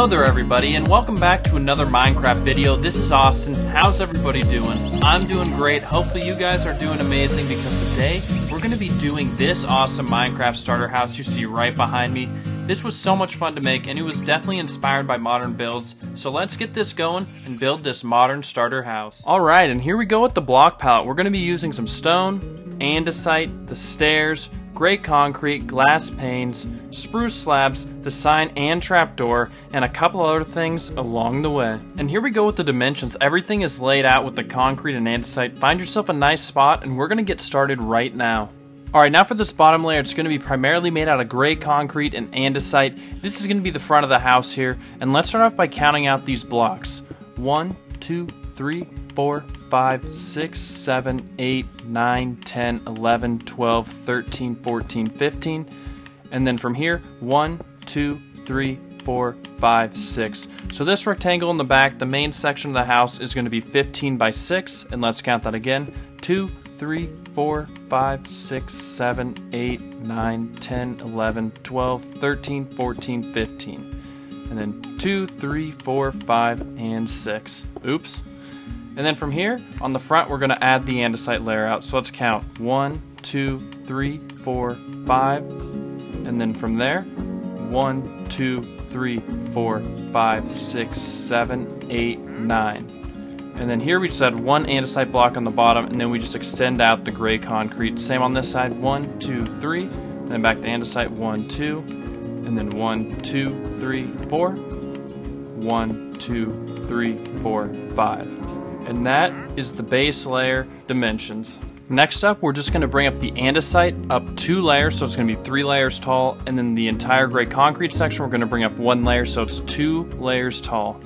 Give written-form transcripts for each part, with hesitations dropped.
Hello there everybody, and welcome back to another Minecraft video. This is Austin. How's everybody doing? I'm doing great. Hopefully you guys are doing amazing, because today we're going to be doing this awesome Minecraft starter house you see right behind me. This was so much fun to make, and it was definitely inspired by modern builds. So let's get this going and build this modern starter house. Alright, and here we go with the block palette. We're going to be using some stone, andesite, the stairs, gray concrete, glass panes, spruce slabs, the sign and trapdoor, and a couple other things along the way. And here we go with the dimensions. Everything is laid out with the concrete and andesite. Find yourself a nice spot, and we're going to get started right now. Alright, now for this bottom layer, it's going to be primarily made out of gray concrete and andesite. This is going to be the front of the house here, and let's start off by counting out these blocks. 1, 2, 3, 4, 5, 6, 7, 8, 9, 10, 11, 12, 13, 14, 15. And then from here, 1, 2, 3, 4, 5, 6. So this rectangle in the back, the main section of the house, is going to be 15 by 6. And let's count that again. 2, 3, 4, 5, 6, 7, 8, 9, 10, 11, 12, 13, 14, 15. And then 2, 3, 4, 5, and 6. Oops. And then from here, on the front, we're going to add the andesite layer out. So let's count 1, 2, 3, 4, 5. And then from there, 1, 2, 3, 4, 5, 6, 7, 8, 9. And then here we just add one andesite block on the bottom, and then we just extend out the gray concrete. Same on this side, 1, 2, 3. And then back to andesite, 1, 2. And then 1, 2, 3, 4. 1, 2, 3, 4, 5. And that is the base layer dimensions. Next up, we're just going to bring up the andesite up 2 layers, so it's going to be 3 layers tall, and then the entire gray concrete section, we're going to bring up 1 layer, so it's 2 layers tall.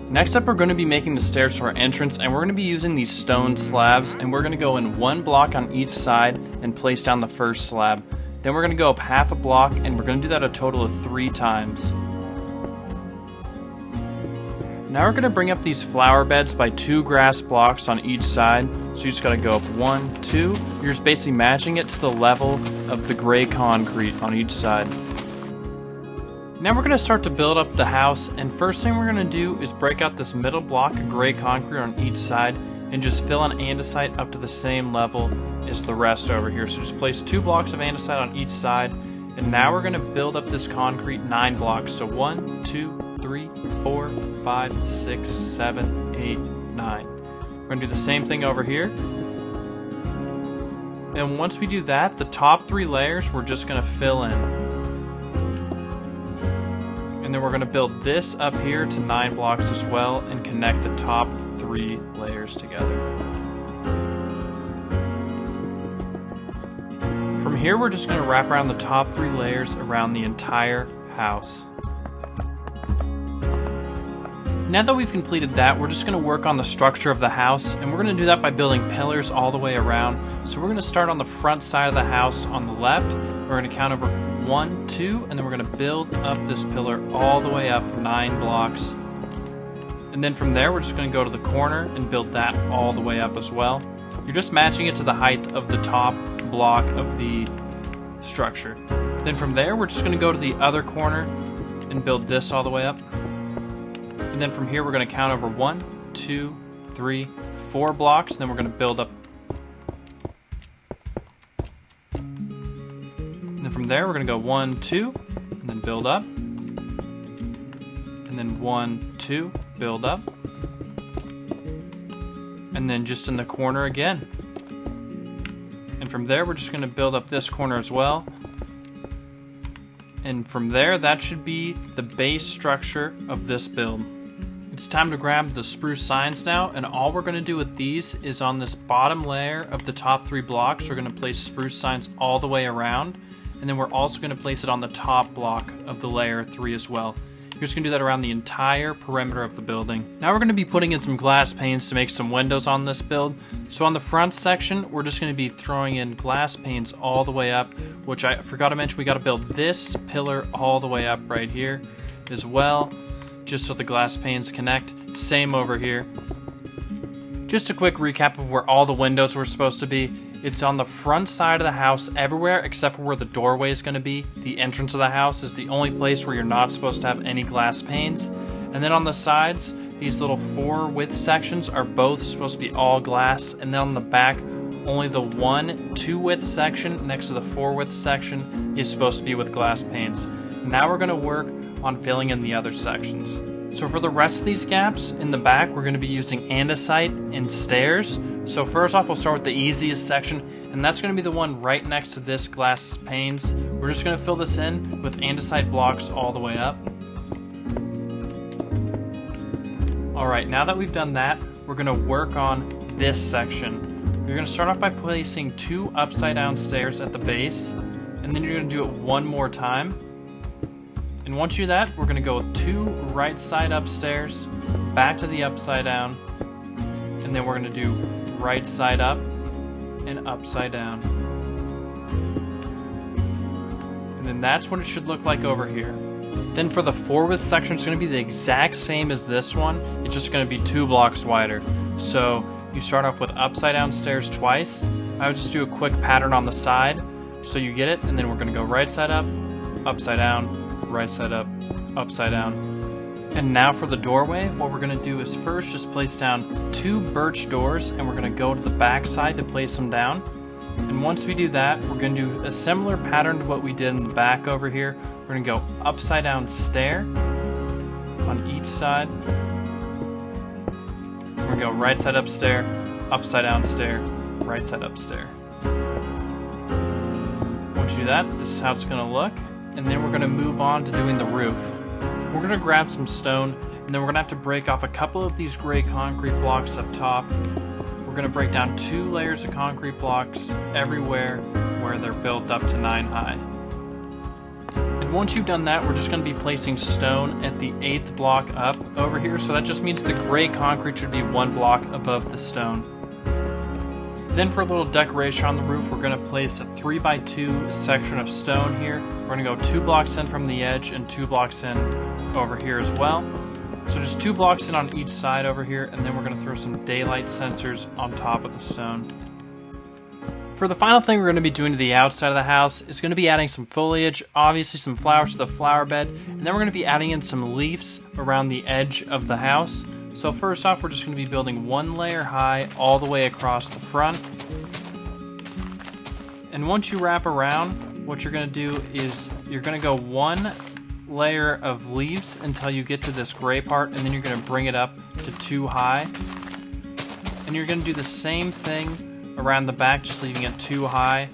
Next up, we're going to be making the stairs to our entrance, and we're going to be using these stone slabs, and we're going to go in 1 block on each side and place down the first slab. Then we're going to go up half a block, and we're going to do that a total of 3 times. Now we're going to bring up these flower beds by 2 grass blocks on each side. So you just got to go up 1, 2. You're just basically matching it to the level of the gray concrete on each side. Now we're going to start to build up the house, and first thing we're going to do is break out this middle block of gray concrete on each side and just fill in andesite up to the same level as the rest over here. So just place 2 blocks of andesite on each side, and now we're going to build up this concrete 9 blocks. So 1, 2, 3, 4, 5, 6, 7, 8, 9. We're going to do the same thing over here. And once we do that, the top 3 layers we're just going to fill in. And then we're going to build this up here to 9 blocks as well and connect the top 3 layers together. From here, we're just going to wrap around the top 3 layers around the entire house. Now that we've completed that, we're just going to work on the structure of the house, and we're going to do that by building pillars all the way around. So we're going to start on the front side of the house on the left. We're going to count over 1, 2, and then we're going to build up this pillar all the way up 9 blocks. And then from there, we're just going to go to the corner and build that all the way up as well. You're just matching it to the height of the top block of the structure. Then from there, we're just going to go to the other corner and build this all the way up. And then from here, we're going to count over 1, 2, 3, 4 blocks, and then we're going to build up. And then from there, we're going to go 1, 2, and then build up. And then 1, 2, build up. And then just in the corner again. And from there, we're just going to build up this corner as well. And from there, that should be the base structure of this build. It's time to grab the spruce signs now, and all we're going to do with these is on this bottom layer of the top 3 blocks, we're going to place spruce signs all the way around, and then we're also going to place it on the top block of the layer 3 as well. You're just going to do that around the entire perimeter of the building. Now we're going to be putting in some glass panes to make some windows on this build. So on the front section, we're just going to be throwing in glass panes all the way up, which I forgot to mention, we got to build this pillar all the way up right here as well, just so the glass panes connect. Same over here. Just a quick recap of where all the windows were supposed to be. It's on the front side of the house everywhere except for where the doorway is going to be. The entrance of the house is the only place where you're not supposed to have any glass panes. And then on the sides, these little 4 width sections are both supposed to be all glass. And then on the back, only the 1 2 width section next to the 4 width section is supposed to be with glass panes. Now we're going to work on filling in the other sections. So for the rest of these gaps in the back, we're going to be using andesite and stairs. So first off, we'll start with the easiest section, and that's going to be the one right next to this glass panes. We're just going to fill this in with andesite blocks all the way up. Alright, now that we've done that, we're going to work on this section. You're going to start off by placing 2 upside down stairs at the base, and then you're going to do it one more time. And once you do that, we're going to go with 2 right side upstairs, back to the upside down, and then we're going to do right side up and upside down. And then that's what it should look like over here. Then for the 4 width section, it's going to be the exact same as this one. It's just going to be 2 blocks wider. So you start off with upside down stairs twice. I would just do a quick pattern on the side so you get it, and then we're going to go right side up, upside down, right side up, upside down. And now for the doorway, what we're going to do is first just place down 2 birch doors, and we're going to go to the back side to place them down. And once we do that, we're going to do a similar pattern to what we did in the back over here. We're going to go upside down stair on each side. We're going to go right side up stair, upside down stair, right side up stair. Once you do that, this is how it's going to look. And then we're going to move on to doing the roof. We're going to grab some stone, and then we're going to have to break off a couple of these gray concrete blocks up top. We're going to break down 2 layers of concrete blocks everywhere where they're built up to 9 high. And once you've done that, we're just going to be placing stone at the 8th block up over here. So that just means the gray concrete should be 1 block above the stone. Then for a little decoration on the roof, we're going to place a 3x2 section of stone here. We're going to go 2 blocks in from the edge and 2 blocks in over here as well. So just 2 blocks in on each side over here, and then we're going to throw some daylight sensors on top of the stone. For the final thing we're going to be doing to the outside of the house is going to be adding some foliage, obviously some flowers to the flower bed, and then we're going to be adding in some leaves around the edge of the house. So first off, we're just going to be building 1 layer high all the way across the front. And once you wrap around, what you're going to do is you're going to go 1 layer of leaves until you get to this gray part, and then you're going to bring it up to 2 high. And you're going to do the same thing around the back, just leaving it 2 high.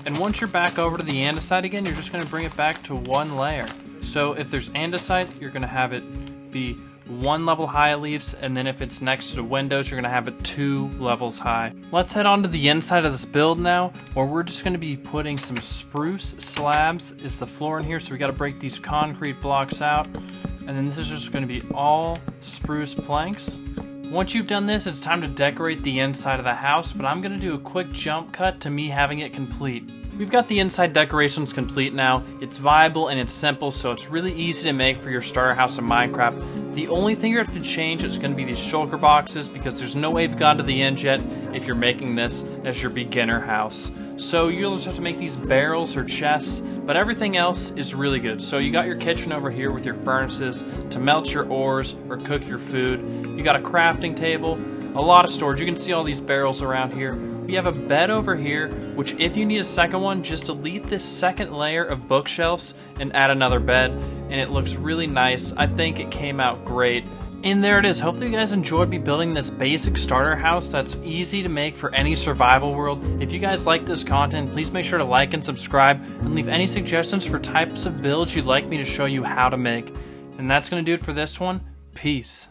And once you're back over to the andesite again, you're just going to bring it back to 1 layer. So if there's andesite, you're going to have it be 1 level high leaves, and then if it's next to windows, you're going to have it 2 levels high. Let's head on to the inside of this build now, where we're just going to be putting some spruce slabs is the floor in here. So we got to break these concrete blocks out, and then this is just going to be all spruce planks. Once you've done this, it's time to decorate the inside of the house, but I'm going to do a quick jump cut to me having it complete. We've got the inside decorations complete now. It's viable and it's simple, so it's really easy to make for your starter house in Minecraft. The only thing you have to change is going to be these shulker boxes, because there's no way you've gone to the end yet if you're making this as your beginner house. So you'll just have to make these barrels or chests, but everything else is really good. So you got your kitchen over here with your furnaces to melt your ores or cook your food. You got a crafting table, a lot of storage. You can see all these barrels around here. We have a bed over here, which if you need a second one, just delete this second layer of bookshelves and add another bed, and it looks really nice. I think it came out great. And there it is. Hopefully you guys enjoyed me building this basic starter house that's easy to make for any survival world. If you guys like this content, please make sure to like and subscribe, and leave any suggestions for types of builds you'd like me to show you how to make. And that's going to do it for this one. Peace.